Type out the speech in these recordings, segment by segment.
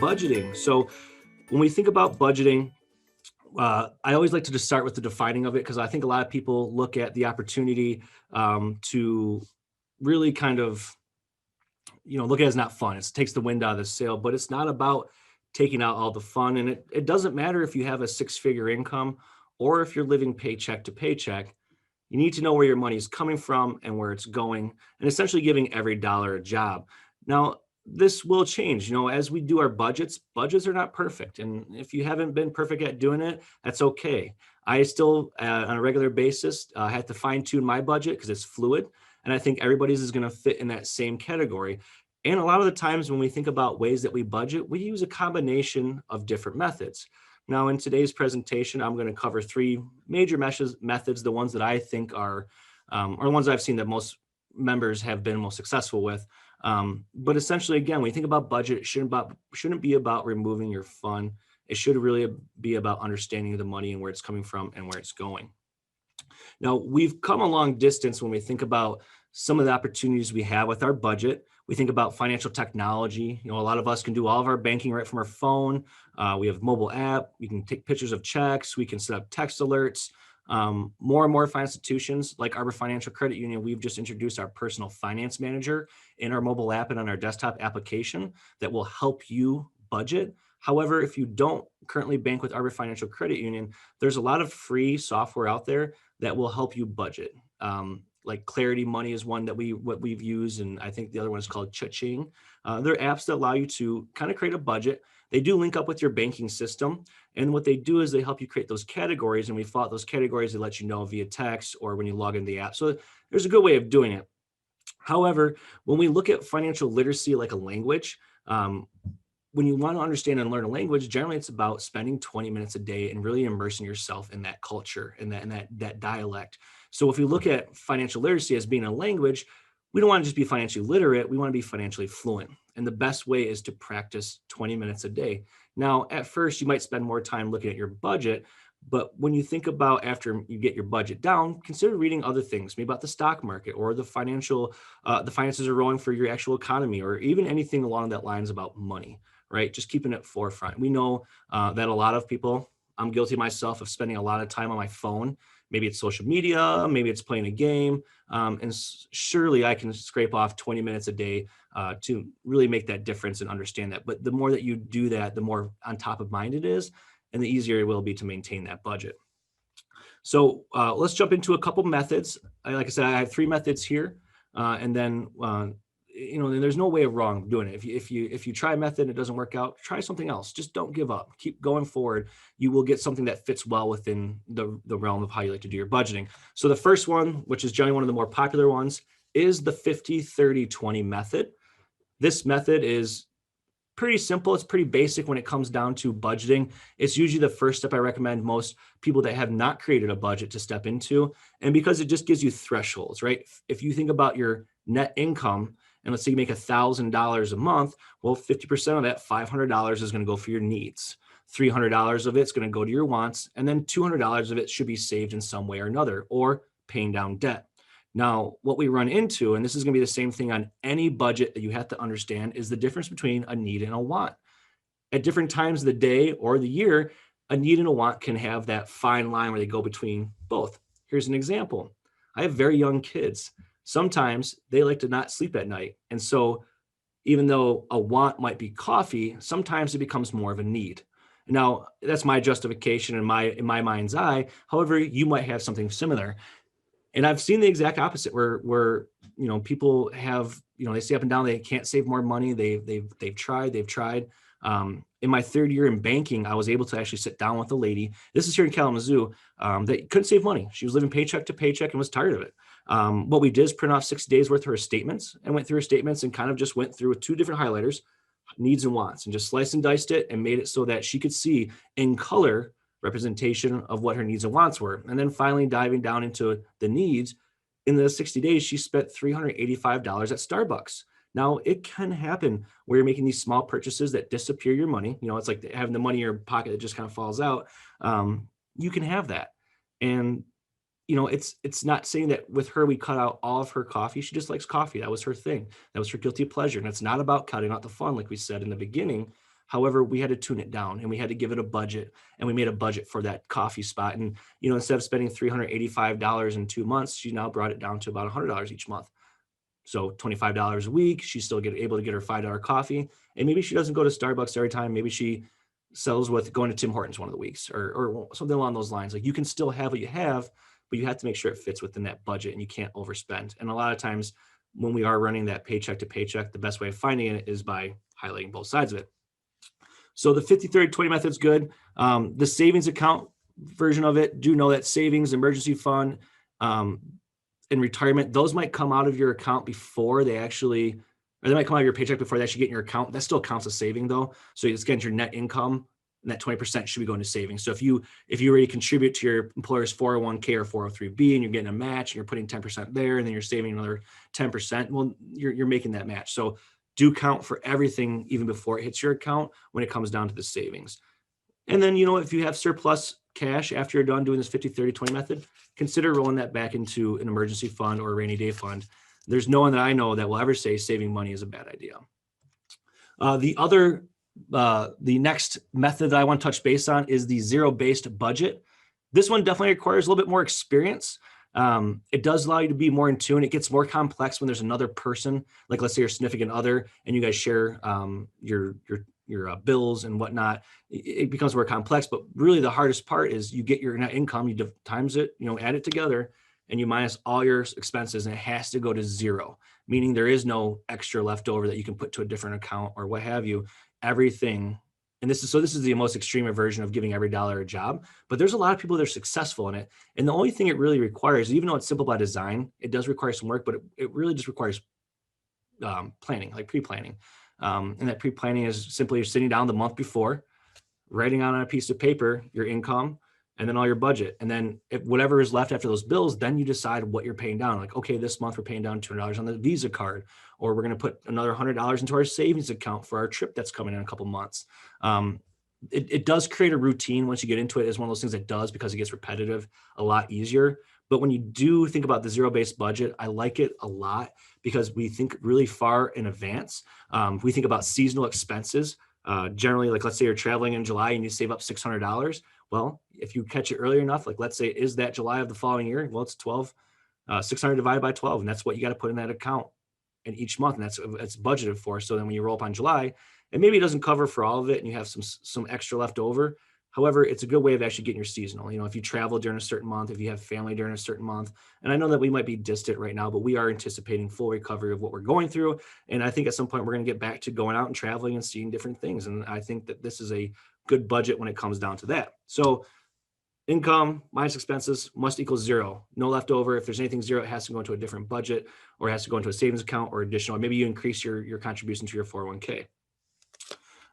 budgeting. So when we think about budgeting, I always like to just start with the defining of it because I think a lot of people look at the opportunity to really kind of, look at it as not fun. It takes the wind out of the sail, but it's not about taking out all the fun. And it doesn't matter if you have a six-figure income or if you're living paycheck to paycheck. You need to know where your money is coming from and where it's going, and essentially giving every dollar a job. Now, this will change, as we do our budgets. Budgets are not perfect. And if you haven't been perfect at doing it, that's okay. I still, on a regular basis, have to fine tune my budget because it's fluid. And I think everybody's is going to fit in that same category. And a lot of the times when we think about ways that we budget, we use a combination of different methods. Now, in today's presentation, I'm going to cover three major methods, the ones that I think are the ones I've seen that most members have been most successful with. But essentially, again, when you think about budget, it shouldn't be about removing your fun. It should really be about understanding the money and where it's coming from and where it's going. Now, we've come a long distance when we think about some of the opportunities we have with our budget. We think about financial technology. A lot of us can do all of our banking right from our phone. We have a mobile app. We can take pictures of checks. We can set up text alerts. More and more financial institutions like Arbor Financial Credit Union, we've just introduced our personal finance manager in our mobile app and on our desktop application that will help you budget. However, if you don't currently bank with Arbor Financial Credit Union, there's a lot of free software out there that will help you budget. Like Clarity Money is one that we've used, and I think the other one is called Cha-Ching. They're apps that allow you to kind of create a budget. They do link up with your banking system, and what they do is they help you create those categories, and we thought those categories they let you know via text or when you log into the app. So there's a good way of doing it. However, when we look at financial literacy like a language, when you want to understand and learn a language, generally it's about spending 20 minutes a day and really immersing yourself in that culture and that dialect. So if we look at financial literacy as being a language, we don't want to just be financially literate. We want to be financially fluent. And the best way is to practice 20 minutes a day. Now, at first, you might spend more time looking at your budget, but when you think about after you get your budget down, consider reading other things, maybe about the stock market or the finances are growing for your actual economy, or even anything along that lines about money, right? Just keeping it forefront. We know that a lot of people, I'm guilty myself of spending a lot of time on my phone. Maybe it's social media, maybe it's playing a game. And surely I can scrape off 20 minutes a day to really make that difference and understand that. But the more that you do that, the more on top of mind it is, and the easier it will be to maintain that budget. So let's jump into a couple methods. Like I said, I have three methods here. And then there's no way of wrong doing it. If you try a method and it doesn't work out, try something else. Just don't give up. Keep going forward. You will get something that fits well within the realm of how you like to do your budgeting. So the first one, which is generally one of the more popular ones, is the 50-30-20 method. This method is pretty simple. It's pretty basic when it comes down to budgeting. It's usually the first step I recommend most people that have not created a budget to step into. And because it just gives you thresholds, right? If you think about your net income, and let's say you make $1,000 a month, well, 50% of that, $500 is going to go for your needs. $300 of it's going to go to your wants, and then $200 of it should be saved in some way or another, or paying down debt. Now, what we run into, and this is going to be the same thing on any budget that you have to understand, is the difference between a need and a want. At different times of the day or the year, a need and a want can have that fine line where they go between both. Here's an example. I have very young kids. Sometimes they like to not sleep at night. And so even though a want might be coffee, sometimes it becomes more of a need. Now, that's my justification in my mind's eye. However, you might have something similar. And I've seen the exact opposite where people have, they stay up and down, they can't save more money. They've tried. In my third year in banking, I was able to actually sit down with a lady. This is here in Kalamazoo, that couldn't save money. She was living paycheck to paycheck and was tired of it. What we did is print off 6 days worth of her statements and went through her statements and kind of just went through with two different highlighters, needs and wants, and just sliced and diced it and made it so that she could see in color representation of what her needs and wants were. And then finally diving down into the needs. In the 60 days, she spent $385 at Starbucks. Now, it can happen where you're making these small purchases that disappear your money. It's like having the money in your pocket that just kind of falls out. You can have that. And it's not saying that with her, we cut out all of her coffee. She just likes coffee. That was her thing. That was her guilty pleasure. And it's not about cutting out the fun, like we said in the beginning. However, we had to tune it down and we had to give it a budget, and we made a budget for that coffee spot. And, instead of spending $385 in 2 months, she now brought it down to about $100 each month. So $25 a week, she's still able to get her $5 coffee. And maybe she doesn't go to Starbucks every time. Maybe she sells with going to Tim Hortons one of the weeks, or something along those lines. Like, you can still have what you have, but you have to make sure it fits within that budget and you can't overspend. And a lot of times when we are running that paycheck to paycheck, the best way of finding it is by highlighting both sides of it. So the 50, 30, 20 method is good. The savings account version of it, do know that savings, emergency fund, and retirement, those might come out of your account before they actually, or they might come out of your paycheck before they actually get in your account. That still counts as saving though. So it's getting your net income, and that 20% should be going to savings. So if you already contribute to your employer's 401k or 403b and you're getting a match and you're putting 10% there and then you're saving another 10%, well, you're making that match. So do count for everything even before it hits your account when it comes down to the savings. And then, if you have surplus cash after you're done doing this 50, 30, 20 method, consider rolling that back into an emergency fund or a rainy day fund. There's no one that I know that will ever say saving money is a bad idea. The next method that I want to touch base on is the zero-based budget. This one definitely requires a little bit more experience. It does allow you to be more in tune. It gets more complex when there's another person, like let's say your significant other, and you guys share your bills and whatnot. It becomes more complex, but really the hardest part is you get your net income, you times it, add it together, and you minus all your expenses, and it has to go to zero, meaning there is no extra left over that you can put to a different account or what have you. Everything. And this is the most extreme version of giving every dollar a job, but there's a lot of people that are successful in it. And the only thing it really requires, even though it's simple by design, it does require some work, but it really just requires planning, like pre-planning. And that pre-planning is simply sitting down the month before, writing on a piece of paper your income and then all your budget. And then if whatever is left after those bills, then you decide what you're paying down. Like, okay, this month we're paying down $200 on the Visa card, or we're going to put another $100 into our savings account for our trip that's coming in a couple months. It does create a routine once you get into it. It's one of those things that does, because it gets repetitive, a lot easier. But when you do think about the zero-based budget, I like it a lot because we think really far in advance. We think about seasonal expenses. Generally, like let's say you're traveling in July and you save up $600. Well, if you catch it early enough, like let's say is that July of the following year, well, it's 600 divided by 12, and that's what you got to put in that account in each month, and that's budgeted for. So then when you roll up on July, and maybe it doesn't cover for all of it, and you have some extra left over. However, it's a good way of actually getting your seasonal. If you travel during a certain month, if you have family during a certain month, and I know that we might be distant right now, but we are anticipating full recovery of what we're going through. And I think at some point we're going to get back to going out and traveling and seeing different things. And I think that this is a good budget when it comes down to that. So income minus expenses must equal zero, no left over. If there's anything zero, it has to go into a different budget, or it has to go into a savings account or additional, or maybe you increase your contribution to your 401k.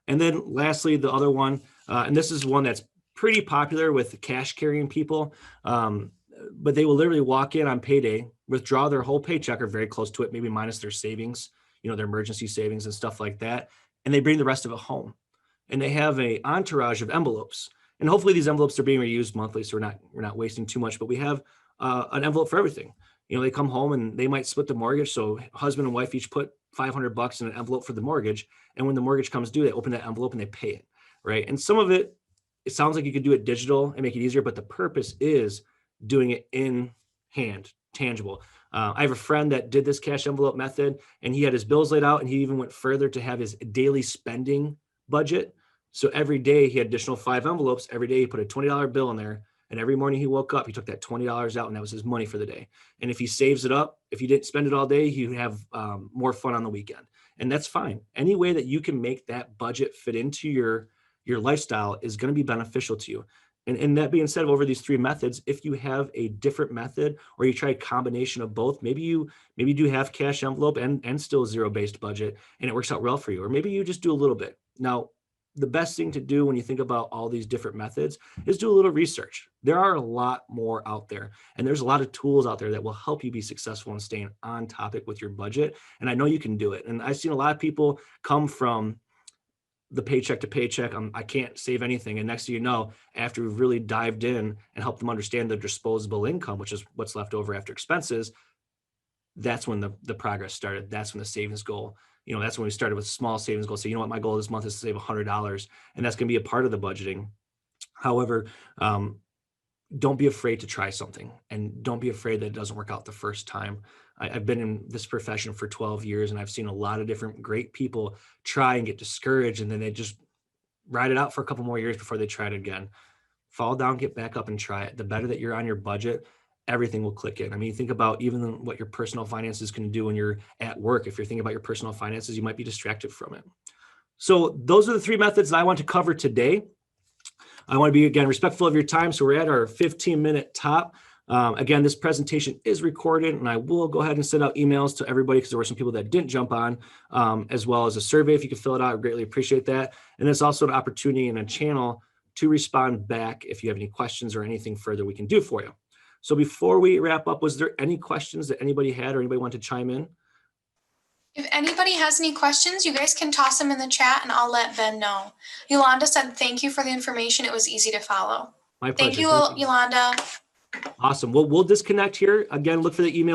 And then lastly, the other one, and this is one that's pretty popular with cash carrying people, but they will literally walk in on payday, withdraw their whole paycheck or very close to it, maybe minus their savings, their emergency savings and stuff like that. And they bring the rest of it home, and they have an entourage of envelopes. And hopefully these envelopes are being reused monthly, so we're not wasting too much, but we have an envelope for everything. They come home and they might split the mortgage. So husband and wife each put $500 in an envelope for the mortgage. And when the mortgage comes due, they open that envelope and they pay it, right? And some of it sounds like you could do it digital and make it easier, but the purpose is doing it in hand, tangible. I have a friend that did this cash envelope method, and he had his bills laid out, and he even went further to have his daily spending budget. So every day he had additional 5 envelopes. Every day he put a $20 bill in there. And every morning he woke up, he took that $20 out, and that was his money for the day. And if he saves it up, if he didn't spend it all day, he would have more fun on the weekend. And that's fine. Any way that you can make that budget fit into your lifestyle is going to be beneficial to you. And that being said, over these 3 methods, if you have a different method or you try a combination of both, maybe you do have cash envelope and still zero-based budget, and it works out well for you. Or maybe you just do a little bit. Now, the best thing to do when you think about all these different methods is do a little research. There are a lot more out there, and there's a lot of tools out there that will help you be successful in staying on topic with your budget. And I know you can do it. And I've seen a lot of people come from the paycheck to paycheck. I can't save anything. And next thing you know, after we've really dived in and helped them understand the disposable income, which is what's left over after expenses, that's when the progress started. That's when the savings goal that's when we started with small savings goals. So, my goal this month is to save $100, and that's going to be a part of the budgeting. However, don't be afraid to try something, and don't be afraid that it doesn't work out the first time. I've been in this profession for 12 years, and I've seen a lot of different great people try and get discouraged, and then they just ride it out for a couple more years before they try it again. Fall down, get back up and try it. The better that you're on your budget, everything will click in. I mean, think about even what your personal finances can do when you're at work. If you're thinking about your personal finances, you might be distracted from it. So those are the 3 methods that I want to cover today. I want to be, again, respectful of your time. So we're at our 15-minute top. Again, this presentation is recorded, and I will go ahead and send out emails to everybody because there were some people that didn't jump on, as well as a survey. If you could fill it out, I greatly appreciate that. And it's also an opportunity and a channel to respond back if you have any questions or anything further we can do for you. So before we wrap up, was there any questions that anybody had or anybody want to chime in? If anybody has any questions, you guys can toss them in the chat and I'll let Ben know. Yolanda said, thank you for the information. It was easy to follow. My pleasure. Thank you, Yolanda. Awesome. Well, we'll disconnect here. Again, look for the email.